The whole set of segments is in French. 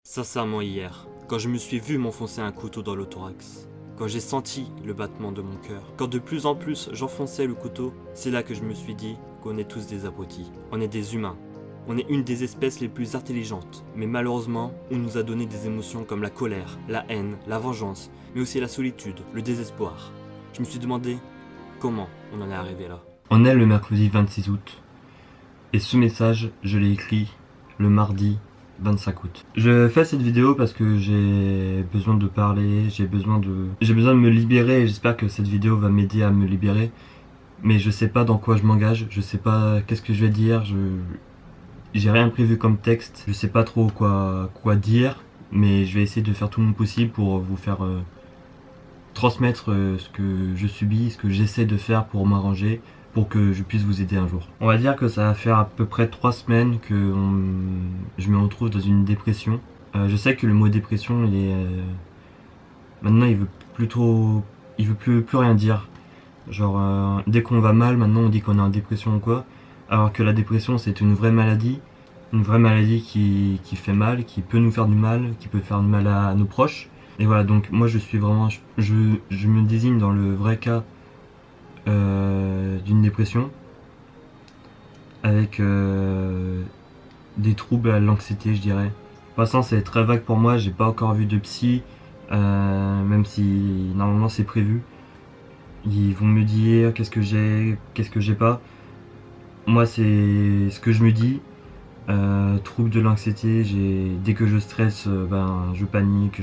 Sincèrement hier, quand je me suis vu m'enfoncer un couteau dans le thorax, quand j'ai senti le battement de mon cœur, quand de plus en plus j'enfonçais le couteau, c'est là que je me suis dit qu'on est tous des abrutis. On est des humains. On est une des espèces les plus intelligentes. Mais malheureusement, on nous a donné des émotions comme la colère, la haine, la vengeance, mais aussi la solitude, le désespoir. Je me suis demandé comment on en est arrivé là. On est le mercredi 26 août. Et ce message, je l'ai écrit le mardi 25 août. Je fais cette vidéo parce que j'ai besoin de parler, j'ai besoin de me libérer et j'espère que cette vidéo va m'aider à me libérer. Mais je sais pas dans quoi je m'engage, je sais pas qu'est-ce que je vais dire, j'ai rien prévu comme texte, je sais pas trop quoi dire, mais je vais essayer de faire tout mon possible pour vous faire transmettre ce que je subis, ce que j'essaie de faire pour m'arranger, pour que je puisse vous aider un jour. On va dire que ça va faire à peu près 3 semaines que je me retrouve dans une dépression. Je sais que le mot dépression, il est maintenant il veut plus rien dire. Genre dès qu'on va mal, maintenant on dit qu'on est en dépression ou quoi, alors que la dépression c'est une vraie maladie qui fait mal, qui peut nous faire du mal, qui peut faire du mal à nos proches. Et voilà, donc moi je suis vraiment, je me désigne dans le vrai cas d'une dépression avec des troubles à l'anxiété, je dirais. Pour l'instant c'est très vague pour moi, j'ai pas encore vu de psy, même si normalement c'est prévu. Ils vont me dire qu'est-ce que j'ai pas. Moi c'est ce que je me dis. Trouble de l'anxiété, dès que je stresse, je panique,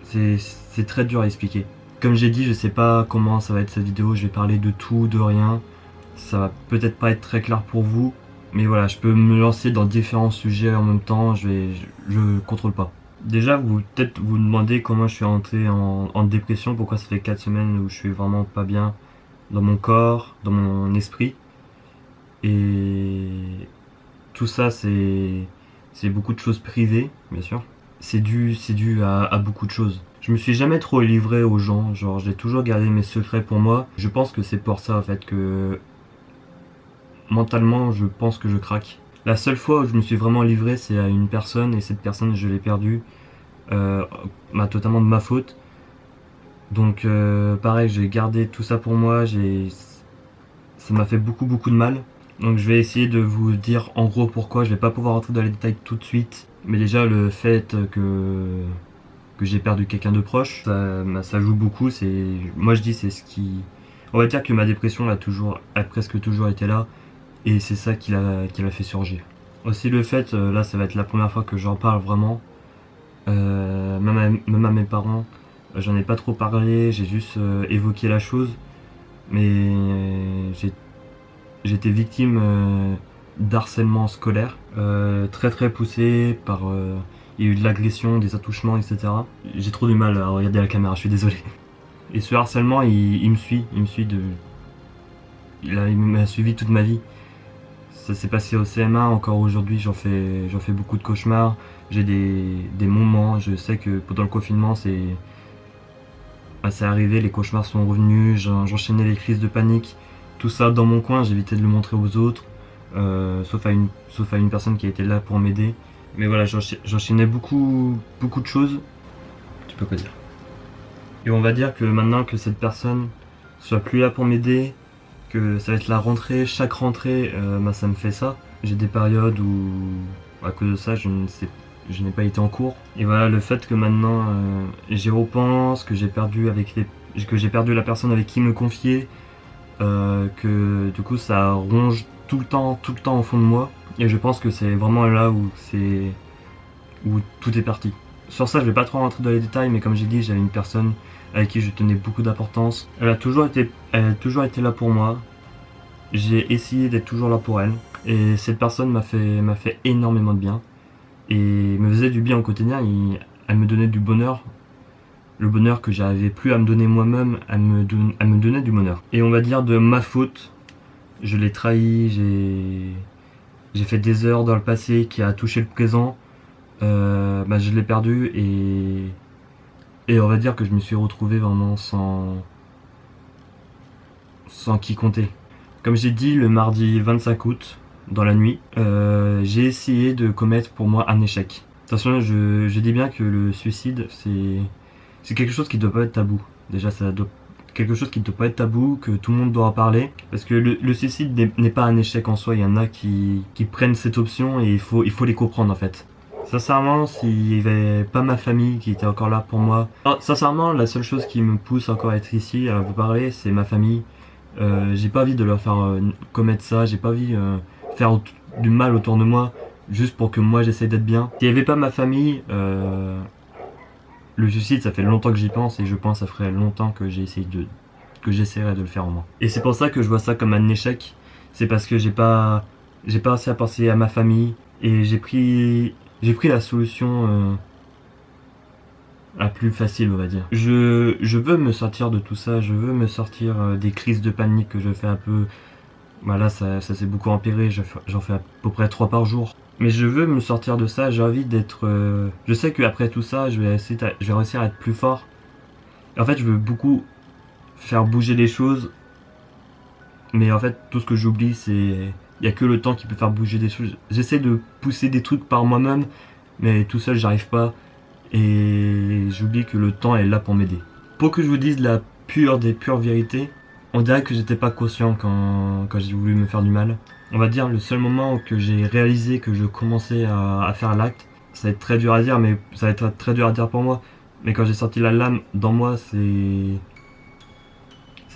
c'est très dur à expliquer. Comme j'ai dit, je sais pas comment ça va être cette vidéo, je vais parler de tout, de rien. Ça va peut-être pas être très clair pour vous, mais voilà, je peux me lancer dans différents sujets en même temps, je contrôle pas. Déjà, peut-être vous demandez comment je suis rentré en dépression, pourquoi ça fait 4 semaines où je suis vraiment pas bien dans mon corps, dans mon esprit. Et tout ça, c'est beaucoup de choses privées, bien sûr. C'est dû à beaucoup de choses. Je me suis jamais trop livré aux gens, genre j'ai toujours gardé mes secrets pour moi. Je pense que c'est pour ça en fait que mentalement je pense que je craque. La seule fois où je me suis vraiment livré, c'est à une personne et cette personne je l'ai perdue totalement de ma faute. Donc pareil, j'ai gardé tout ça pour moi, ça m'a fait beaucoup de mal. Donc je vais essayer de vous dire en gros pourquoi, je vais pas pouvoir rentrer dans les détails tout de suite. Mais déjà le fait que j'ai perdu quelqu'un de proche, ça joue beaucoup. Moi je dis c'est ce qui... On va dire que ma dépression a presque toujours été là. Et c'est ça qui l'a fait surgir. Aussi le fait, là ça va être la première fois que j'en parle vraiment. Même à mes parents, j'en ai pas trop parlé, j'ai juste évoqué la chose. Mais j'étais victime d'harcèlement scolaire, très poussé par... il y a eu de l'agression, des attouchements, etc. J'ai trop du mal à regarder la caméra, je suis désolé. Et ce harcèlement, il m'a suivi toute ma vie. Ça s'est passé au CM1, encore aujourd'hui j'en fais beaucoup de cauchemars. J'ai des moments, je sais que pendant le confinement c'est arrivé, les cauchemars sont revenus, j'enchaînais les crises de panique. Tout ça dans mon coin, j'évitais de le montrer aux autres, sauf à une personne qui était là pour m'aider. Mais voilà, j'enchaînais beaucoup de choses, tu peux quoi dire. Et on va dire que maintenant que cette personne soit plus là pour m'aider, que ça va être la rentrée, chaque rentrée, ça me fait ça. J'ai des périodes où, à cause de ça, je n'ai pas été en cours. Et voilà, le fait que maintenant j'y repense, que j'ai perdu la personne avec qui me confier, que du coup ça ronge tout le temps au fond de moi. Et je pense que c'est vraiment là où tout est parti. Sur ça, je vais pas trop rentrer dans les détails, mais comme j'ai dit, j'avais une personne avec qui je tenais beaucoup d'importance. Elle a toujours été là pour moi. J'ai essayé d'être toujours là pour elle. Et cette personne m'a fait énormément de bien. Et me faisait du bien au quotidien. Elle me donnait du bonheur. Le bonheur que j'arrivais plus à me donner moi-même, elle me donnait du bonheur. Et on va dire de ma faute, je l'ai trahi, j'ai fait des erreurs dans le passé qui a touché le présent. Je l'ai perdu et on va dire que je me suis retrouvé vraiment sans qui compter. Comme j'ai dit, le mardi 25 août, dans la nuit, j'ai essayé de commettre pour moi un échec. Attention, je dis bien que le suicide, c'est quelque chose qui doit pas être tabou. Déjà, quelque chose qui ne doit pas être tabou, que tout le monde doit en parler. Parce que le suicide n'est pas un échec en soi. Il y en a qui prennent cette option et il faut les comprendre en fait. Sincèrement, s'il y avait pas ma famille qui était encore là pour moi. Alors, sincèrement, la seule chose qui me pousse encore à être ici, à vous parler, c'est ma famille. J'ai pas envie de leur faire commettre ça. J'ai pas envie de faire du mal autour de moi. Juste pour que moi j'essaie d'être bien. S'il y avait pas ma famille, le suicide, ça fait longtemps que j'y pense et je pense que ça ferait longtemps que j'essaierais de le faire au moins. Et c'est pour ça que je vois ça comme un échec. C'est parce que j'ai pas assez à penser à ma famille et j'ai pris la solution la plus facile, on va dire. Je veux me sortir de tout ça. Je veux me sortir des crises de panique que je fais un peu. Voilà, ça s'est beaucoup empiré. J'en fais à peu près 3 par jour. Mais je veux me sortir de ça, j'ai envie d'être... Je sais qu'après tout ça, je vais réussir à être plus fort. Et en fait, je veux beaucoup faire bouger les choses. Mais en fait, tout ce que j'oublie, c'est... Il n'y a que le temps qui peut faire bouger des choses. J'essaie de pousser des trucs par moi-même, mais tout seul, j'arrive pas. Et j'oublie que le temps est là pour m'aider. Pour que je vous dise la pure des pures vérités, on dirait que j'étais pas conscient quand j'ai voulu me faire du mal. On va dire le seul moment où que j'ai réalisé que je commençais à faire l'acte, ça va être très dur à dire, mais ça va être très dur à dire pour moi. Mais quand j'ai senti la lame dans moi, c'est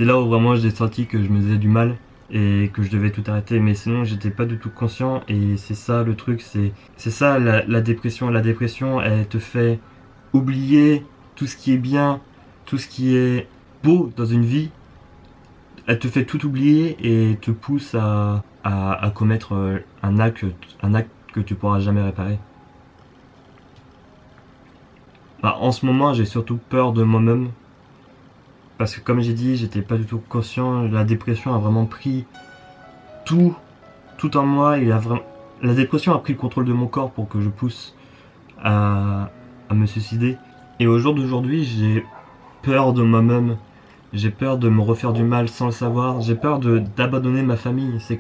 là où vraiment j'ai senti que je me faisais du mal et que je devais tout arrêter. Mais sinon, j'étais pas du tout conscient et c'est ça le truc, c'est ça la dépression. La dépression, elle te fait oublier tout ce qui est bien, tout ce qui est beau dans une vie. Elle te fait tout oublier et te pousse à commettre un acte que tu pourras jamais réparer. Bah, en ce moment, j'ai surtout peur de moi-même. Parce que comme j'ai dit, j'étais pas du tout conscient. La dépression a vraiment pris tout en moi. La dépression a pris le contrôle de mon corps pour que je pousse à me suicider. Et au jour d'aujourd'hui, j'ai peur de moi-même. J'ai peur de me refaire du mal sans le savoir. J'ai peur d'abandonner ma famille. C'est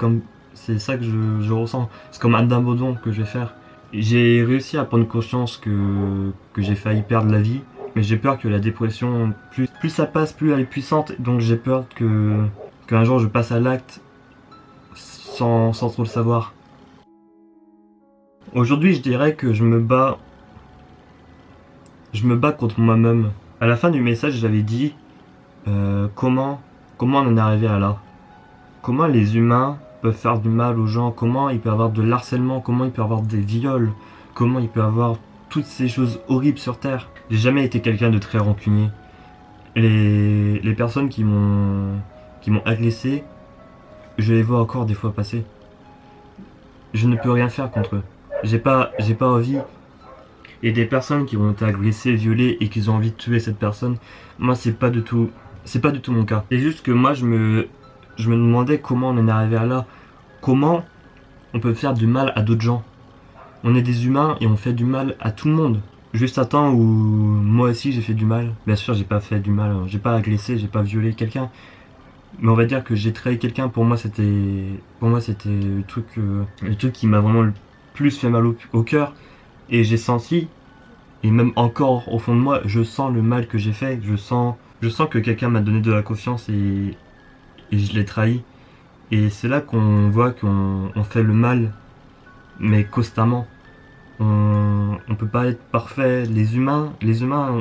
ça que je ressens. C'est comme un abandon que je vais faire. J'ai réussi à prendre conscience que j'ai failli perdre la vie. Mais j'ai peur que la dépression, plus ça passe, plus elle est puissante. Donc j'ai peur qu'un jour je passe à l'acte sans trop le savoir. Aujourd'hui, je dirais que je me bats contre moi-même. À la fin du message, j'avais dit comment on en est arrivé à là. Comment les humains peuvent faire du mal aux gens, comment il peut y avoir de l'harcèlement, comment il peut y avoir des viols, comment il peut y avoir toutes ces choses horribles sur Terre. J'ai jamais été quelqu'un de très rancunier. Les personnes qui m'ont agressé, je les vois encore des fois passer. Je ne peux rien faire contre eux. J'ai pas envie. Et des personnes qui ont été agressées, violées et qui ont envie de tuer cette personne, moi c'est pas du tout mon cas. C'est juste que moi je me demandais comment on en est arrivé à là. Comment on peut faire du mal à d'autres gens. On est des humains et on fait du mal à tout le monde. Juste un temps où moi aussi j'ai fait du mal. Bien sûr, j'ai pas fait du mal, j'ai pas agressé, j'ai pas violé quelqu'un. Mais on va dire que j'ai trahi quelqu'un. Pour moi, c'était le truc qui m'a vraiment le plus fait mal au cœur. Et j'ai senti, et même encore au fond de moi, je sens le mal que j'ai fait. Je sens que quelqu'un m'a donné de la confiance et je l'ai trahi. Et c'est là qu'on voit qu'on fait le mal, mais constamment. On peut pas être parfait. Les humains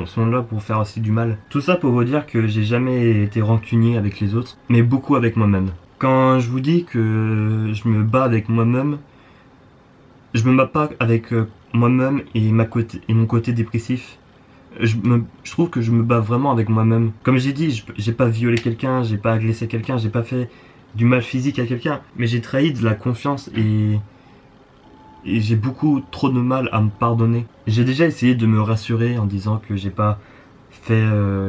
sont là pour faire aussi du mal. Tout ça pour vous dire que j'ai jamais été rancunier avec les autres, mais beaucoup avec moi-même. Quand je vous dis que je me bats avec moi-même, je me bats pas avec moi-même et mon côté dépressif. Je trouve que je me bats vraiment avec moi-même. Comme j'ai dit, j'ai pas violé quelqu'un, j'ai pas agressé quelqu'un, j'ai pas fait du mal physique à quelqu'un, mais j'ai trahi de la confiance et j'ai beaucoup trop de mal à me pardonner. J'ai déjà essayé de me rassurer en disant que j'ai pas fait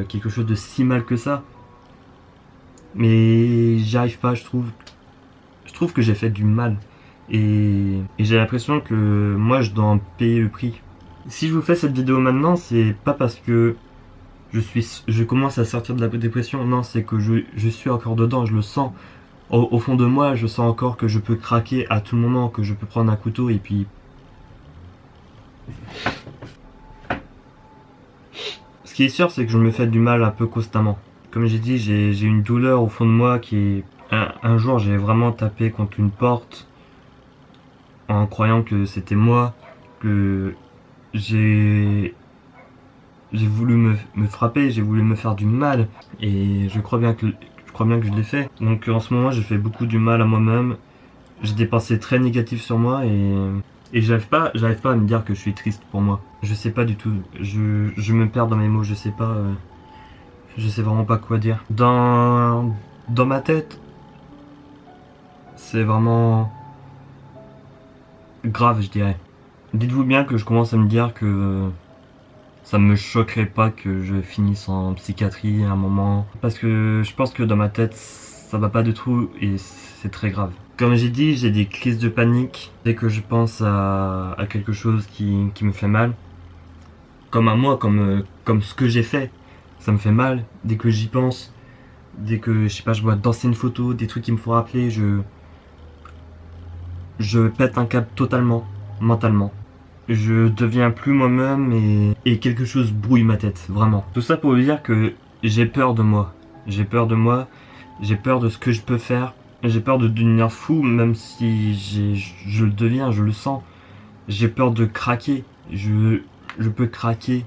quelque chose de si mal que ça, mais j'y arrive pas. Je trouve que j'ai fait du mal et j'ai l'impression que moi je dois en payer le prix. Si je vous fais cette vidéo maintenant, c'est pas parce que je commence à sortir de la dépression, non, c'est que je suis encore dedans, je le sens. Au fond de moi, je sens encore que je peux craquer à tout moment, que je peux prendre un couteau et puis Ce qui est sûr, c'est que je me fais du mal un peu constamment. Comme j'ai dit, j'ai une douleur au fond de moi qui est... Un jour, j'ai vraiment tapé contre une porte en croyant que c'était moi, que j'ai voulu me frapper, j'ai voulu me faire du mal, et je crois bien que je l'ai fait. Donc en ce moment, je fais beaucoup du mal à moi-même. J'ai des pensées très négatives sur moi, et j'arrive pas à me dire que je suis triste pour moi. Je sais pas du tout. Je me perds dans mes mots. Je sais pas. Je sais vraiment pas quoi dire. Dans ma tête, c'est vraiment grave, je dirais. Dites-vous bien que je commence à me dire que ça me choquerait pas que je finisse en psychiatrie à un moment. Parce que je pense que dans ma tête, ça va pas du tout et c'est très grave. Comme j'ai dit, j'ai des crises de panique dès que je pense à quelque chose qui me fait mal. Comme à moi, comme ce que j'ai fait. Ça me fait mal dès que j'y pense. Dès que, je sais pas, je vois d'anciennes photos, des trucs qui me font rappeler, je pète un câble totalement, mentalement. Je deviens plus moi-même et quelque chose brouille ma tête, vraiment. Tout ça pour vous dire que j'ai peur de moi. J'ai peur de moi, j'ai peur de ce que je peux faire. J'ai peur de devenir fou, même si je le deviens, je le sens. J'ai peur de craquer. Je peux craquer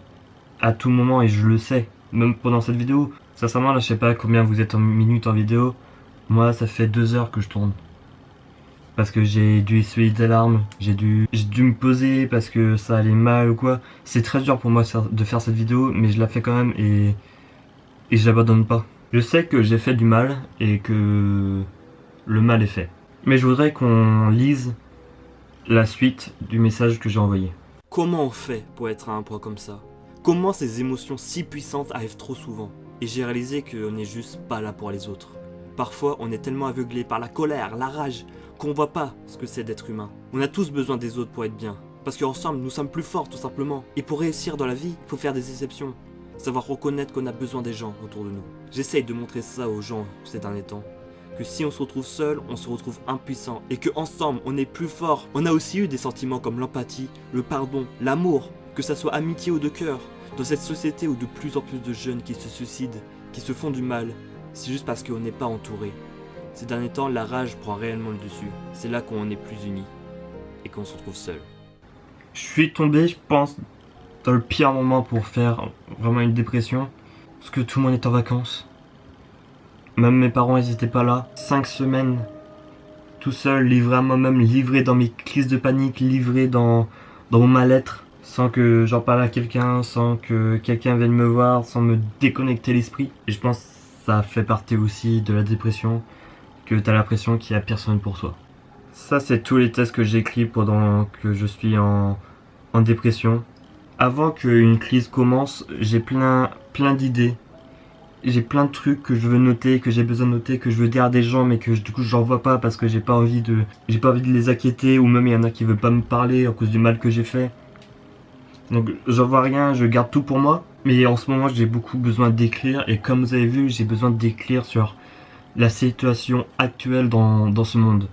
à tout moment et je le sais. Même pendant cette vidéo. Sincèrement, là, je sais pas combien vous êtes en minutes en vidéo. Moi, ça fait 2 heures que je tourne. Parce que j'ai dû essuyer des larmes, j'ai dû me poser parce que ça allait mal ou quoi. C'est très dur pour moi de faire cette vidéo, mais je la fais quand même et je l'abandonne pas. Je sais que j'ai fait du mal et que le mal est fait. Mais je voudrais qu'on lise la suite du message que j'ai envoyé. Comment on fait pour être à un point comme ça? Comment ces émotions si puissantes arrivent trop souvent? Et j'ai réalisé qu'on n'est juste pas là pour les autres. Parfois, on est tellement aveuglé par la colère, la rage, qu'on voit pas ce que c'est d'être humain. On a tous besoin des autres pour être bien. Parce qu'ensemble, nous sommes plus forts, tout simplement. Et pour réussir dans la vie, il faut faire des exceptions. Savoir reconnaître qu'on a besoin des gens autour de nous. J'essaye de montrer ça aux gens ces derniers temps. Que si on se retrouve seul, on se retrouve impuissant. Et que ensemble, on est plus fort. On a aussi eu des sentiments comme l'empathie, le pardon, l'amour. Que ça soit amitié ou de cœur. Dans cette société où de plus en plus de jeunes qui se suicident, qui se font du mal, c'est juste parce qu'on n'est pas entouré. Ces derniers temps, la rage prend réellement le dessus. C'est là qu'on est plus unis et qu'on se retrouve seul. Je suis tombé, je pense, dans le pire moment pour faire vraiment une dépression. Parce que tout le monde est en vacances. Même mes parents, ils étaient pas là. 5 semaines, tout seul, livré à moi-même, livré dans mes crises de panique, livré dans mon mal-être. Sans que j'en parle à quelqu'un, sans que quelqu'un vienne me voir, sans me déconnecter l'esprit. Et je pense que ça fait partie aussi de la dépression, que t'as l'impression qu'il n'y a personne pour toi. Ça, c'est tous les tests que j'écris pendant que je suis en dépression. Avant qu'une crise commence, j'ai plein d'idées. J'ai plein de trucs que je veux noter, que j'ai besoin de noter, que je veux dire à des gens, mais que du coup j'en vois pas parce que j'ai pas envie de les inquiéter, ou même il y en a qui veulent pas me parler à cause du mal que j'ai fait. Donc j'en vois rien, je garde tout pour moi. Mais en ce moment, j'ai beaucoup besoin d'écrire, et comme vous avez vu, j'ai besoin d'écrire sur la situation actuelle dans ce monde.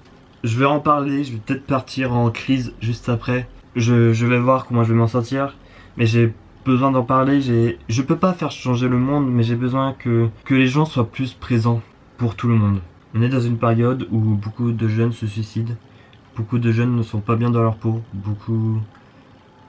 Je vais en parler, je vais peut-être partir en crise juste après. Je vais voir comment je vais m'en sortir, mais j'ai besoin d'en parler. Je peux pas faire changer le monde, mais j'ai besoin que les gens soient plus présents pour tout le monde. On est dans une période où beaucoup de jeunes se suicident, beaucoup de jeunes ne sont pas bien dans leur peau,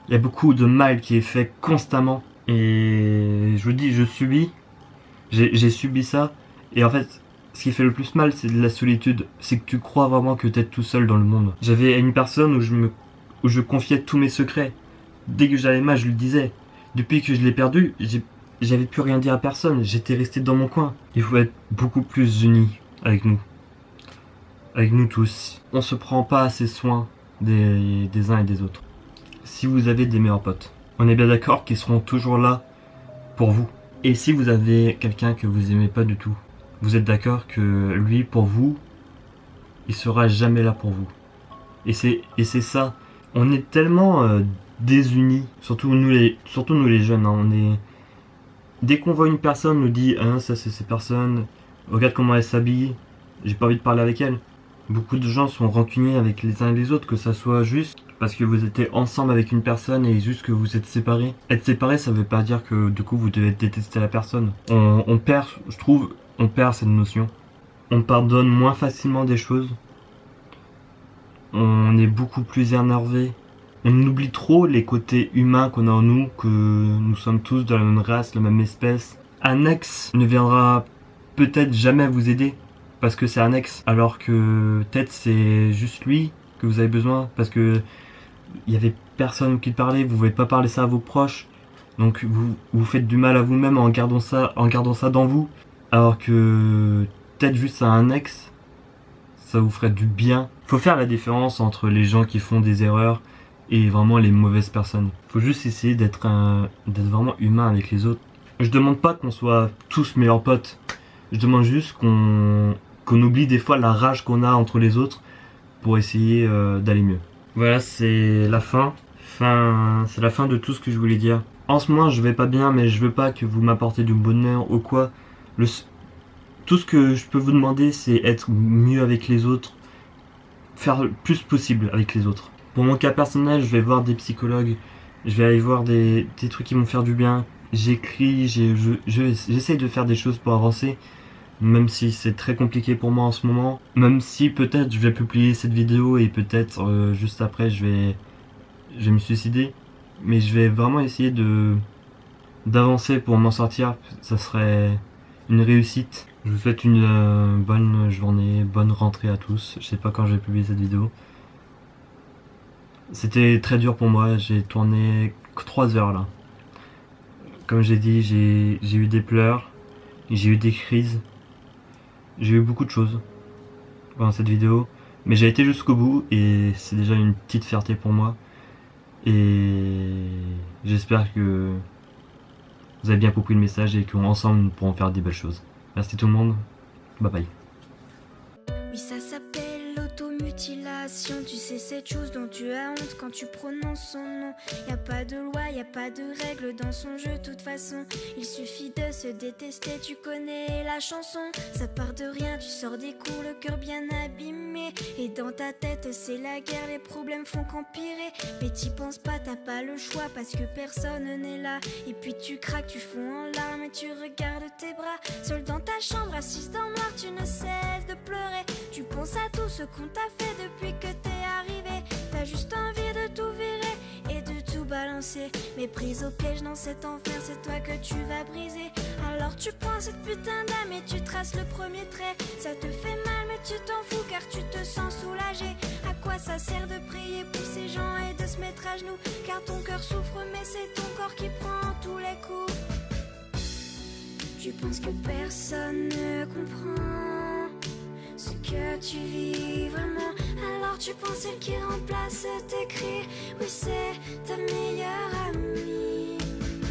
il y a beaucoup de mal qui est fait constamment. Et je vous dis, j'ai subi ça, et en fait, ce qui fait le plus mal, c'est de la solitude. C'est que tu crois vraiment que t'es tout seul dans le monde. J'avais une personne où je confiais tous mes secrets. Dès que j'allais mal, je lui disais. Depuis que je l'ai perdu, j'avais plus rien dire à personne. J'étais resté dans mon coin. Il faut être beaucoup plus unis avec nous. Avec nous tous. On se prend pas assez soin des uns et des autres. Si vous avez des meilleurs potes, on est bien d'accord qu'ils seront toujours là pour vous. Et si vous avez quelqu'un que vous aimez pas du tout, vous êtes d'accord que lui, pour vous, il sera jamais là pour vous. Et c'est ça. On est tellement désunis, surtout nous les jeunes. Hein, dès qu'on voit une personne, on nous dit ah, ça c'est cette personne, regarde comment elle s'habille, j'ai pas envie de parler avec elle. Beaucoup de gens sont rancuniers avec les uns et les autres, que ça soit juste parce que vous étiez ensemble avec une personne et juste que vous êtes séparés. Être séparé, ça veut pas dire que du coup vous devez détester la personne. On perd, je trouve, on perd cette notion. On pardonne moins facilement des choses. On est beaucoup plus énervé. On oublie trop les côtés humains qu'on a en nous, que nous sommes tous de la même race, la même espèce. Un ex ne viendra peut-être jamais vous aider parce que c'est un ex, alors que peut-être c'est juste lui que vous avez besoin parce que il y avait personne qui parlait, vous pouvez pas parler ça à vos proches, donc vous faites du mal à vous-même en gardant ça dans vous, alors que peut-être juste à un ex, ça vous ferait du bien. Faut faire la différence entre les gens qui font des erreurs et vraiment les mauvaises personnes. Faut juste essayer d'être vraiment humain avec les autres. Je demande pas qu'on soit tous meilleurs potes. Je demande juste qu'on oublie des fois la rage qu'on a entre les autres pour essayer d'aller mieux. Voilà, c'est la fin. C'est la fin de tout ce que je voulais dire. En ce moment, je vais pas bien, mais je veux pas que vous m'apportez du bonheur ou quoi. Tout ce que je peux vous demander, c'est être mieux avec les autres. Faire le plus possible avec les autres. Pour mon cas personnel, je vais voir des psychologues. Je vais aller voir des trucs qui vont faire du bien. J'écris, j'essaye de faire des choses pour avancer. Même si c'est très compliqué pour moi en ce moment. Même si peut-être je vais publier cette vidéo et peut-être juste après je vais me suicider. Mais je vais vraiment essayer d'avancer pour m'en sortir. Ça serait une réussite. Je vous souhaite une bonne journée, bonne rentrée à tous. Je sais pas quand je vais publier cette vidéo. C'était très dur pour moi, j'ai tourné 3 heures là. Comme j'ai dit, j'ai eu des pleurs, j'ai eu des crises, j'ai eu beaucoup de choses pendant cette vidéo. Mais j'ai été jusqu'au bout et c'est déjà une petite fierté pour moi. Et j'espère que vous avez bien compris le message et qu'ensemble nous pourrons faire des belles choses. Merci tout le monde, bye bye. Oui, ça s'appelle l'automutilation. Tu sais, cette chose dont tu as honte quand tu prononces son nom. Y a pas de loi, y a pas de règles dans son jeu, de toute façon. Il suffit de se détester, tu connais la chanson. Ça part de rien, tu sors des cours, le cœur bien abîmé. Et dans ta tête, c'est la guerre, les problèmes font qu'empirer. Mais t'y penses pas, t'as pas le choix parce que personne n'est là. Et puis tu craques, tu fonds en larmes et tu regardes tes bras. Seul dans ta chambre, assise dans le noir, tu ne cesses de pleurer. Tu penses à tout ce qu'on t'a fait depuis que t'es arrivé. T'as juste envie de tout virer et de tout balancer. Mais prise au piège dans cet enfer, c'est toi que tu vas briser. Alors tu prends cette putain d'âme et tu traces le premier trait. Ça te fait mal mais tu t'en fous car tu te sens soulagé. À quoi ça sert de prier pour ces gens et de se mettre à genoux? Car ton cœur souffre mais c'est ton corps qui prend tous les coups. Tu penses que personne ne comprend ce que tu vis vraiment. Alors tu penses celle qui remplace tes cris. Oui, c'est ta meilleure